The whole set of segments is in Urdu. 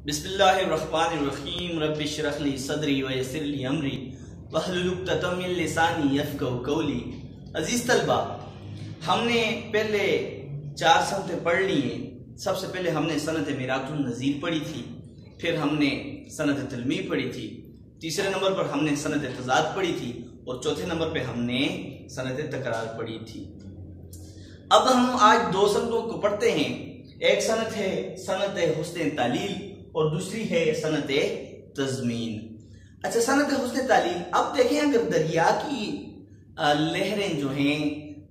بسم اللہ الرحمن الرحیم رب اشرح لی صدری ویسر لی امری واحلل عقدۃ من لسانی یفقہوا قولی۔ عزیز طلبہ، ہم نے پہلے 4 سنتیں پڑھ لی ہیں۔ سب سے پہلے ہم نے سنت میراث النظیر پڑھی تھی، پھر ہم نے سنت تلمیع پڑھی تھی، تیسرے نمبر پر ہم نے سنت تضاد پڑھی تھی، اور چوتھے نمبر پہ ہم نے سنت تکرار پڑھی تھی۔ اب ہم آج 2 سنتوں کو پڑھتے ہیں۔ ایک سنت ہے سنت حسن تعلیل اور دوسری ہے سنت تضمین۔ اچھا، سنت حسن تعلیل، اب دیکھیں اگر دریا کی لہریں جو ہیں،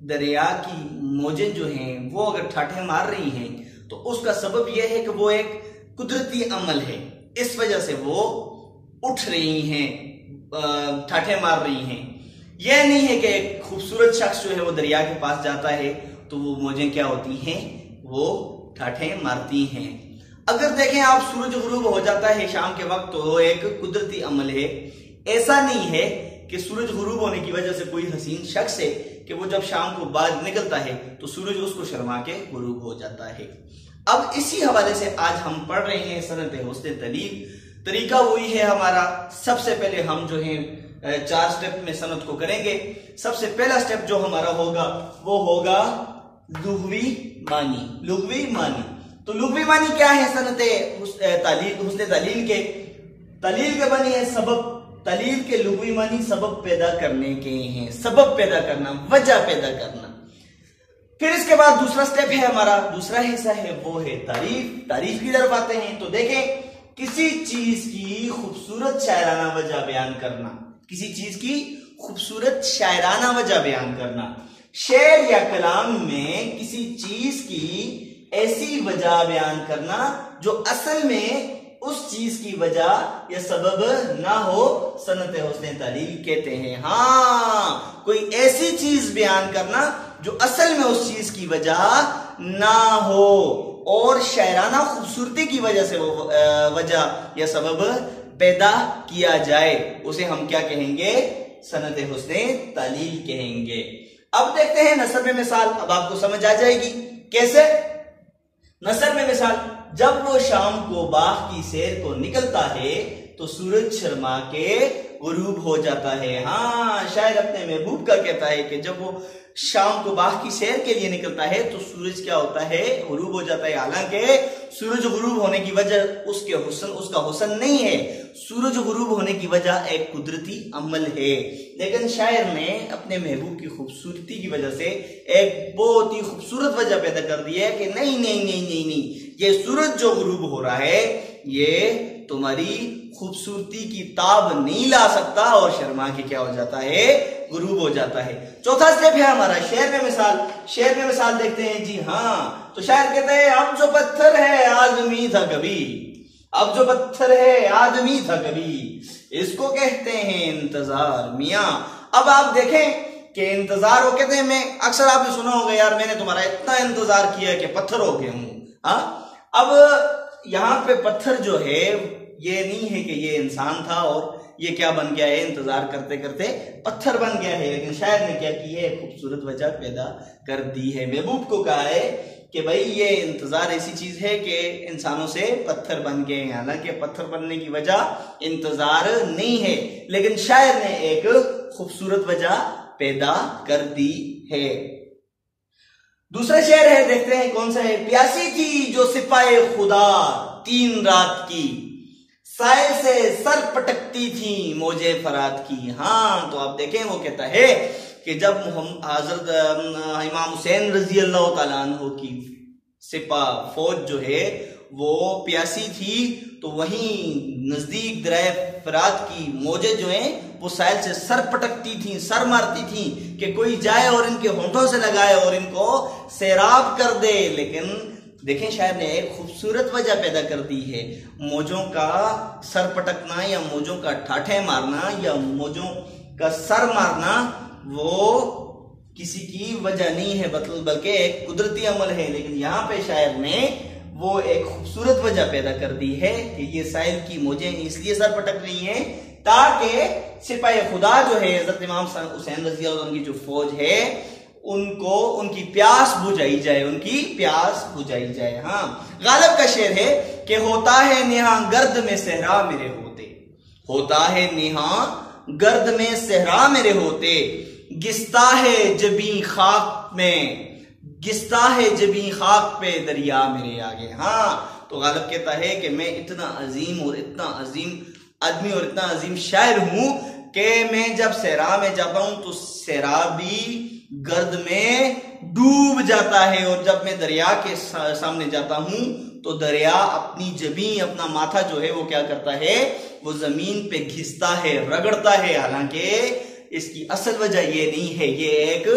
دریا کی موجیں جو ہیں، وہ اگر ٹھاٹھیں مار رہی ہیں تو اس کا سبب یہ ہے کہ وہ ایک قدرتی عمل ہے، اس وجہ سے وہ اٹھ رہی ہیں، ٹھاٹھیں مار رہی ہیں۔ یہ نہیں ہے کہ ایک خوبصورت شخص جو ہے وہ دریا کے پاس جاتا ہے تو وہ موجیں کیا ہوتی ہیں، وہ ٹھاٹھیں مارتی ہیں۔ اگر دیکھیں آپ، سورج غروب ہو جاتا ہے شام کے وقت تو ایک قدرتی عمل ہے۔ ایسا نہیں ہے کہ سورج غروب ہونے کی وجہ سے کوئی حسین شخص ہے کہ وہ جب شام کو باہر نکلتا ہے تو سورج اس کو شرما کے غروب ہو جاتا ہے۔ اب اسی حوالے سے آج ہم پڑھ رہے ہیں سنت حسن تعلیل۔ طریقہ وہی ہے ہمارا۔ سب سے پہلے ہم جو ہیں 4 سٹیپ میں سنت کو کریں گے۔ سب سے پہلا سٹیپ جو ہمارا ہوگا وہ ہوگا لغوی معنی۔ لغوی معنی، تو لغوی معنی کیا ہے سنت حسن تعلیل کے؟ تعلیل کے معنی ہے سبب۔ تعلیل کے لغوی معنی سبب پیدا کرنے کے ہیں، سبب پیدا کرنا، وجہ پیدا کرنا۔ پھر اس کے بعد دوسرا سٹیپ ہے ہمارا، دوسرا حصہ ہے وہ ہے تعریف۔ تعریف کی طرف آتے ہیں تو دیکھیں، کسی چیز کی خوبصورت شاعرانہ وجہ بیان کرنا، کسی چیز کی خوبصورت شاعرانہ وجہ بیان کرنا۔ شعر یا کلام میں کسی چیز کی ایسی وجہ بیان کرنا جو اصل میں اس چیز کی وجہ یا سبب نہ ہو، سنت حسن تعلیل کہتے ہیں۔ ہاں، کوئی ایسی چیز بیان کرنا جو اصل میں اس چیز کی وجہ نہ ہو اور شاعرانہ خوبصورتی کی وجہ سے وہ وجہ یا سبب پیدا کیا جائے، اسے ہم کیا کہیں گے؟ سنت حسن تعلیل کہیں گے۔ اب دیکھتے ہیں نثر میں مثال۔ اب آپ کو سمجھ آ جائے گی کیسے۔ نثر میں مثال، جب وہ شام کو باغ کی سیر کو نکلتا ہے تو سورج شرما کے غروب ہو جاتا ہے۔ ہاں، شاعر اپنے محبوب کا کہتا ہے کہ جب وہ شام کو باغ کی سیر کے لیے نکلتا ہے تو سورج کیا ہوتا ہے؟ غروب ہو جاتا ہے۔ حالانکہ سورج غروب ہونے کی وجہ اس کا حسن نہیں ہے، سورج غروب ہونے کی وجہ ایک قدرتی عمل ہے، لیکن شاعر نے اپنے محبوب کی خوبصورتی کی وجہ سے ایک بہت ہی خوبصورت وجہ پیدا کر دی ہے کہ نہیں نہیں نہیں نہیں نہیں، یہ سورج جو غروب ہو رہا ہے یہ تمہاری خوبصورتی کی تاب نہیں لا سکتا، اور شرما کے کیا ہو جاتا ہے؟ غروب ہو جاتا ہے۔ چوتھا سٹیپ ہے ہمارا شعر میں مثال۔ شعر میں مثال دیکھتے ہیں جی ہاں، تو شاعر کہتے ہیں اب جو پتھر ہے آدمی تھا کبھی، اب جو پتھر ہے آدمی تھا کبھی، اس کو کہتے ہیں انتظار میاں۔ اب آپ دیکھیں کہ انتظار وہ کہتے ہیں، میں اکثر آپ نے سنا ہوگا یار میں نے تمہارا اتنا انتظار کیا کہ پتھر ہو گیا ہوں۔ ہاں، اب یہاں پہ پتھر جو ہے یہ نہیں ہے کہ یہ انسان تھا اور یہ کیا بن گیا ہے؟ انتظار کرتے کرتے پتھر بن گیا ہے، لیکن شاعر نے کیا کی ہے؟ خوبصورت وجہ پیدا کر دی ہے۔ محبوب کو کہا ہے کہ بھائی یہ انتظار ایسی چیز ہے کہ انسانوں سے پتھر بن گئے ہیں، حالانکہ پتھر بننے کی وجہ انتظار نہیں ہے، لیکن شاعر نے ایک خوبصورت وجہ پیدا کر دی ہے۔ دوسرا شعر ہے، دیکھتے ہیں کون سا ہے۔ پیاسی تھی جو سپاہ خدا 3 رات کی، سائل سے سر پٹکتی تھی موجے فرات کی۔ ہاں، تو آپ دیکھیں وہ کہتا ہے کہ جب حضرت امام حسین رضی اللہ تعالیٰ عنہ کی سپاہ فوج جو ہے وہ پیاسی تھی تو وہیں نزدیک دریائے فرات کی موجیں جو ہیں وہ سائل سے سر پٹکتی تھیں، سر مارتی تھیں کہ کوئی جائے اور ان کے ہونٹوں سے لگائے اور ان کو سیراب کر دے، لیکن دیکھیں شاعر نے ایک خوبصورت وجہ پیدا کر دی ہے۔ موجوں کا سر پٹکنا یا موجوں کا ٹھاٹھیں مارنا یا موجوں کا سر مارنا وہ کسی کی وجہ نہیں ہے بلکہ ایک قدرتی عمل ہے، لیکن یہاں پہ شاعر نے وہ ایک خوبصورت وجہ پیدا کر دی ہے کہ یہ سائل کی موجیں اس لیے سر پٹک رہی ہیں تاکہ سپاہ خدا جو ہے حضرت امام حسین رضی اللہ عنہ کی جو فوج ہے ان کی پیاس بجھائی جائے، ان کی پیاس بجھائی جائے۔ ہاں، غالب کا شعر ہے کہ ہوتا ہے نہاں گرد میں صحرا میرے ہوتے، ہوتا ہے نہاں گرد میں صحرا میرے ہوتے، گستا ہے جبیں خاک میں، گستا ہے جبیں خاک پہ دریا میرے آگے۔ ہاں تو غالب کہتا ہے کہ میں اتنا عظیم اور اتنا عظیم آدمی اور اتنا عظیم شاعر ہوں کہ میں جب صحرا میں جاتا ہوں تو صحرا بھی گرد میں ڈوب جاتا ہے، اور جب میں دریا کے سامنے جاتا ہوں تو دریا اپنی جبیں، اپنا ماتھا جو ہے وہ کیا کرتا ہے، وہ زمین پہ گھستا ہے، رگڑتا ہے۔ حالانکہ اس کی اصل وجہ یہ نہیں ہے، یہ ایک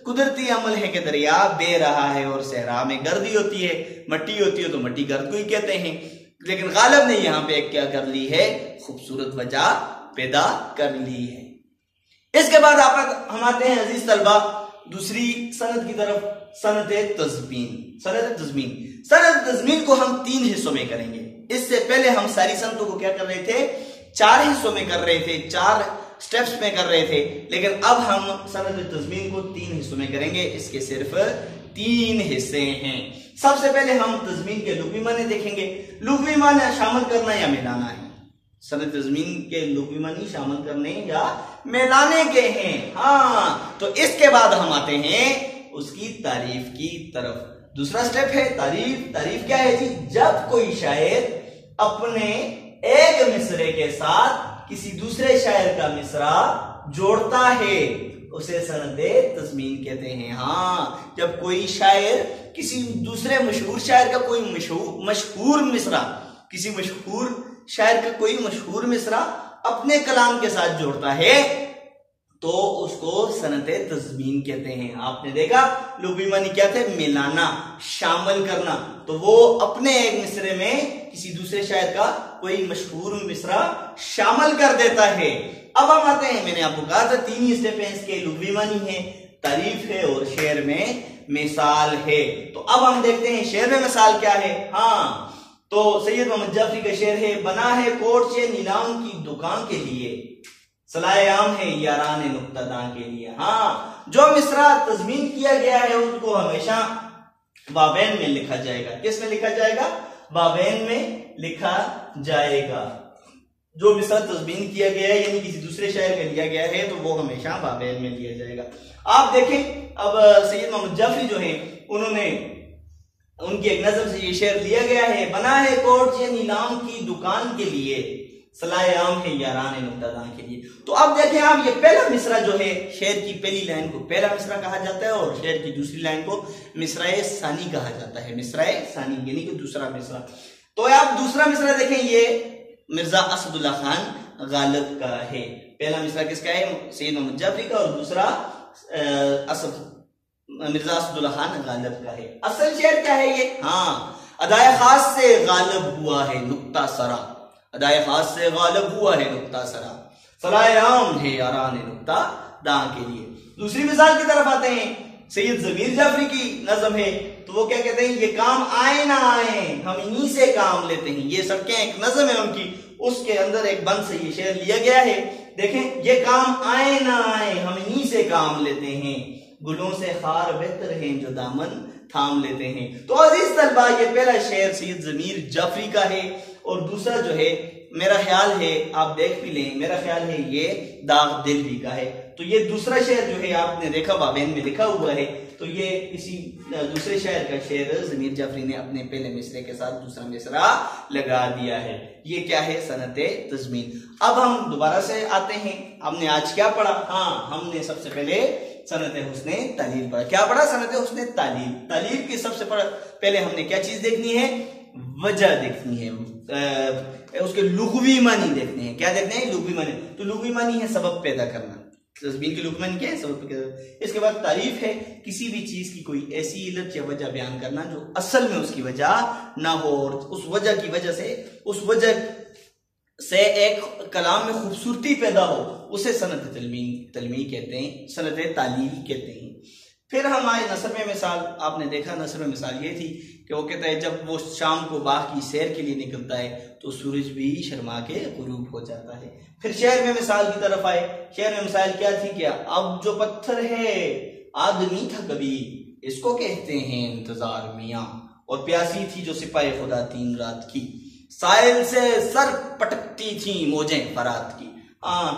قدرتی عمل ہے کہ دریا بہہ رہا ہے اور صحرا میں گردی ہوتی ہے، مٹی ہوتی ہے تو مٹی گرد کو ہی کہتے ہیں۔ لیکن غالب نے یہاں پہ کیا کر لی ہے، خوبصورت وجہ پیدا کر لی ہے۔ اس کے بعد ہم آتے ہیں عزیز طلبہ دوسری سند کی طرف، سند تضمین۔ سند تضمین، سند تضمین کو ہم 3 حصوں میں کریں گے۔ اس سے پہلے ہم ساری سندوں کو کیا کر رہے تھے، 4 حصوں میں کر رہے تھے، 4 سٹیپس میں کر رہے تھے، لیکن اب ہم سند تضمین کو 3 حصوں میں کریں گے۔ اس کے صرف 3 حصے ہیں۔ سب سے پہلے ہم تضمین کے لغوی معنی دیکھیں گے۔ لغوی معنی شامل کرنا یا ملانا ہے۔ سند تضمین کے لغوی معنی شامل کرنے یا ملانے کے ہیں۔ ہاں تو اس کے بعد ہم آتے ہیں اس کی تعریف کی طرف۔ دوسرا سٹیپ ہے تعریف۔ تعریف کیا ہے جی، جب کوئی شاعر اپنے ایک مصرے کے ساتھ کسی دوسرے شاعر کا مصرع جوڑتا ہے اسے سند تضمین کہتے ہیں۔ ہاں جب کوئی شاعر کسی دوسرے مشہور شاعر کا کوئی مشہور مصرع، کسی مشہور شاعر کا کوئی مشہور مصرع اپنے کلام کے ساتھ جوڑتا ہے تو اس کو سند تضمین کہتے ہیں۔ آپ نے دیکھا لغوی معنی کیا تھے، ملانا، شامل کرنا، تو وہ اپنے ایک مصرے میں کسی دوسرے شاعر کا کوئی مشہور مصرع شامل کر دیتا ہے۔ اب ہم آتے ہیں، میں نے آپ کو کہا تھا 3 ہی سٹیپ ہیں اس کے، لغوی معنی ہے، تعریف ہے اور شعر میں مثال ہے۔ تو اب ہم دیکھتے ہیں شعر میں مثال کیا ہے۔ ہاں تو سید محمد جعفری کا شعر ہے، بنا ہے کوٹ سے نیلام کی دکان کے لیے، صلاح عام ہے یاران نقطہ داں کے لیے۔ ہاں جو مصرع تضمین کیا گیا ہے اس کو ہمیشہ بابین میں لکھا جائے گا۔ کس میں لکھا جائے گا، بابین میں لکھا جائے گا۔ جو مصرع تضمین کیا گیا ہے یعنی کسی دوسرے شاعر کا لیا گیا ہے تو وہ ہمیشہ بابین میں لیا جائے گا۔ آپ دیکھیں اب سید محمد جعفری جو ہیں انہوں نے ان کی ایک نظم سے یہ شعر لیا گیا ہے، بنا ہے کوٹ سے نیلام کی دکان کے لیے، صلاح عام ہے یاران نقطہ داں کے لیے۔ تو اب دیکھیں آپ یہ پہلا مصرع جو ہے، شعر کی پہلی لائن کو پہلا مصرع کہا جاتا ہے اور شعر کی دوسری لائن کو مصرع ثانی کہا جاتا ہے، مصرع ثانی یعنی کہ دوسرا مصرع۔ تو آپ دوسرا مصرع دیکھیں، یہ مرزا اسد اللہ خان غالب کا ہے۔ پہلا مصرع کس کا ہے، سید محمد جعفری کا، اور دوسرا مرزا اسد اللہ خان غالب کا ہے۔ اصل شعر کیا ہے یہ، ہاں ادائے خاص سے غالب ہوا ہے نقطہ سرا، ادائے خاص سے غالب ہوا ہے نقطہ سرا، صلاح عام ہے یاران نقطہ داں کے لیے۔ دوسری مثال کی طرف آتے ہیں، سید ضمیر جعفری کی نظم ہے تو وہ کیا کہتے ہیں، یہ کام آئے نہ آئے ہم انہی سے کام لیتے ہیں۔ یہ سڑکیں ایک نظم ہے ان کی، اس کے اندر ایک بند سے یہ شعر لیا گیا ہے۔ دیکھیں، یہ کام آئے نہ آئے ہم انہی سے کام لیتے ہیں، گلوں سے خار بہتر ہیں جو دامن تھام لیتے ہیں۔ تو عزیز طلبہ یہ پہلا شعر سید ضمیر جعفری کا ہے، اور دوسرا جو ہے میرا خیال ہے آپ دیکھ بھی لیں، میرا خیال ہے یہ داغ دل بھی کا ہے۔ تو یہ دوسرا شعر جو ہے آپ نے دیکھا بابین میں لکھا ہوا ہے، تو یہ کسی دوسرے شاعر کا شعر ضمیر جعفری نے اپنے پہلے مصرے کے ساتھ دوسرا مصرع لگا دیا ہے۔ یہ کیا ہے، سند تضمین۔ اب ہم دوبارہ سے آتے ہیں، ہم نے آج کیا پڑھا، ہاں ہم نے سب سے پہلے سند حسن تعلیل پڑھا۔ کیا پڑھا، سند حسن تعلیل۔ تعلیل کی سب سے پہلے ہم نے کیا چیز دیکھنی ہے، وجہ دیکھنی ہے، اس کے لغوی معنی دیکھنے ہیں۔ کیا دیکھنے ہیں، لغوی معنی۔ تو لغوی معنی ہے سبب پیدا کرنا، تضمین کی لغوی معنی کیا ہے، سبب پیدا کرنا۔ اس کے بعد تعریف ہے کسی بھی چیز کی کوئی ایسی علت یا وجہ بیان کرنا جو اصل میں اس کی وجہ نہ ہو، اور اس وجہ کی وجہ سے، اس وجہ سے ایک کلام میں خوبصورتی پیدا ہو، اسے سند تلمین کہتے ہیں، سند تعلیل کہتے ہیں۔ پھر ہم آئے نثر میں مثال۔ آپ نے دیکھا نثر میں مثال یہ تھی کہ وہ کہتا ہے جب وہ شام کو باغ کی سیر کے لیے نکلتا ہے تو سورج بھی شرما کے غروب ہو جاتا ہے۔ پھر شعر میں مثال کی طرف آئے، شعر میں مثال کیا تھی، کیا اب جو پتھر ہے آدمی تھا کبھی، اس کو کہتے ہیں انتظار میاں، اور پیاسی تھی جو سپاہی خدا 3 رات کی۔ ساحل سے سر پٹکتی تھی موجیں فرات کی.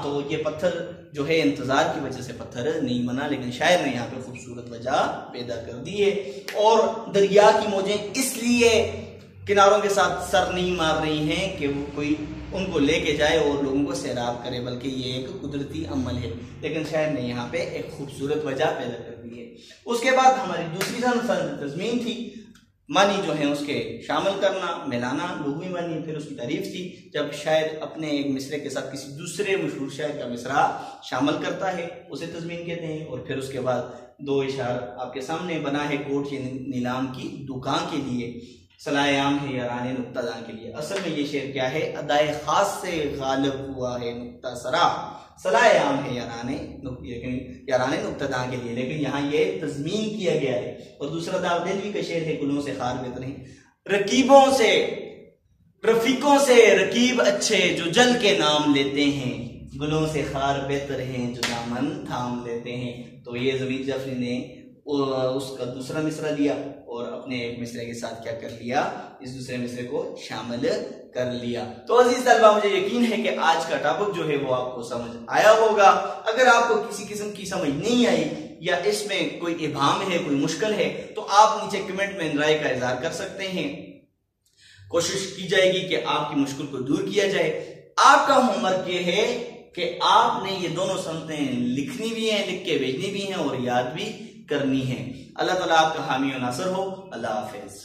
تو یہ پتھر جو ہے انتظار کی وجہ سے پتھر نہیں بنا، لیکن شاعر نے یہاں پہ خوبصورت وجہ پیدا کر دی ہے. اور دریا کی موجیں اس لیے کناروں کے ساتھ سر نہیں مار رہی ہیں کہ وہ کوئی ان کو لے کے جائے اور لوگوں کو سیراب کرے، بلکہ یہ ایک قدرتی عمل ہے. لیکن شاعر نے یہاں پہ ایک خوبصورت وجہ پیدا کر دی ہے. اس کے بعد ہماری دوسری تضمین تھی، معنی جو ہے اس کے شامل کرنا، ملانا، لغوی معنی. پھر اس کی تعریف تھی جب شاعر اپنے ایک مصرے کے ساتھ کسی دوسرے مشہور شاعر کا مصرع شامل کرتا ہے، اسے تضمین کہتے ہیں. اور پھر اس کے بعد دو اشعار آپ کے سامنے بنا ہے، کوٹ نیلام کی دکان کے لیے، صلاح عام ہے یاران نقطہ داں کے لیے. اصل میں یہ شعر کیا ہے؟ ادائے خاص سے غالب ہوا ہے نقطہ سرا، صلاح عام ہے یاران نقطہ داں کے لیے، لیکن یہاں یہ تضمین کیا گیا ہے. اور دوسرا داغ دلوی کا شعر ہے، گلوں سے خار بہتر ہیں، رقیبوں سے رفیقوں سے رقیب اچھے جو جل کے نام لیتے ہیں، گلوں سے خار بہتر ہیں جو دامن تھام لیتے ہیں. تو یہ ضمیر جعفری نے اس کا دوسرا مصرع لیا اور اپنے ایک مصرے کے ساتھ کیا کر لیا؟ اس دوسرے مصرے کو شامل کر لیا. تو عزیز طلبہ، مجھے یقین ہے کہ آج کا ٹاپک جو ہے وہ آپ کو سمجھ آیا ہوگا. اگر آپ کو کسی قسم کی سمجھ نہیں آئی یا اس میں کوئی ابہام ہے، کوئی مشکل ہے، تو آپ نیچے کمنٹ میں رائے کا اظہار کر سکتے ہیں. کوشش کی جائے گی کہ آپ کی مشکل کو دور کیا جائے. آپ کا ہوم ورک یہ ہے کہ آپ نے یہ دونوں سنتیں لکھنی بھی ہیں، لکھ کے بھیجنی بھی ہیں اور یاد بھی کرنی ہے. اللہ تعالیٰ آپ کا حامی و ناصر ہو. اللہ حافظ.